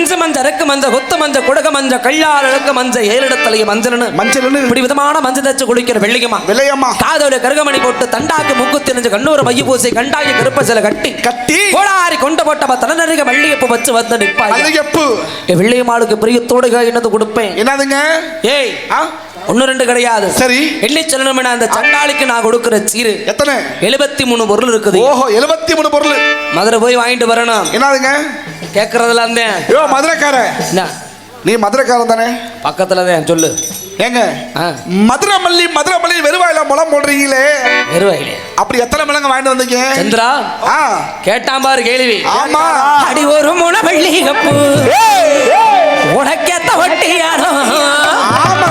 Inch மஞ்ச அரைக்கு மஞ்ச கொத்து மஞ்ச குடக மஞ்ச கள்ளால் இழக்க மஞ்ச ஏழிடத்தலைய மஞ்சள்னு இப்படி விதமான மஞ்சள் தச்சு குளிக்கிற வெள்ளையம்மா காதோட கருகமணி போட்டு தண்டாக்கி முக்கு தெரிஞ்சு கண்ணூர மைய பூசி கண்டாக்கி கருப்ப சில கட்டி கோடாரி கொண்ட போட்ட தலைநருக வெள்ளியப்பு வச்சு வந்து நிப்பாய் வெள்ளையம்மாளுக்கு பிரியத்தோடு என்னது கொடுப்பேன். என்னதுங்க? ஏய் ஒன்னு ரெண்டு கிடையாது. சரி எள்ளி சொல்லணும்னா அந்த சண்டாளிக்கு நான் கொடுக்கிற சீரு எத்தனை? 73 பொருள் இருக்குது. ஓஹோ 73 பொருள். மதுரை போய் வாங்கிட்டு வரணும். என்னதுங்க கேக்குறதுல அந்த யோ மதுரைக்கார என்ன நீ மதுரைக்காரன் தானே? பக்கத்துல தான் சொல்லு. ஏங்க மதுரை மல்லி வெறுவாயில முளம் போடுறீங்களே வெறுவாயில அப்படி எத்தனை மிளங்க வாங்கிட்டு வந்தீங்க சந்திரா? கேட்டான் பாரு கேள்வி. ஆமா அடி ஒரு முளை வெள்ளி கப்பு உனக்கேத்த வட்டியானோ. ஆமா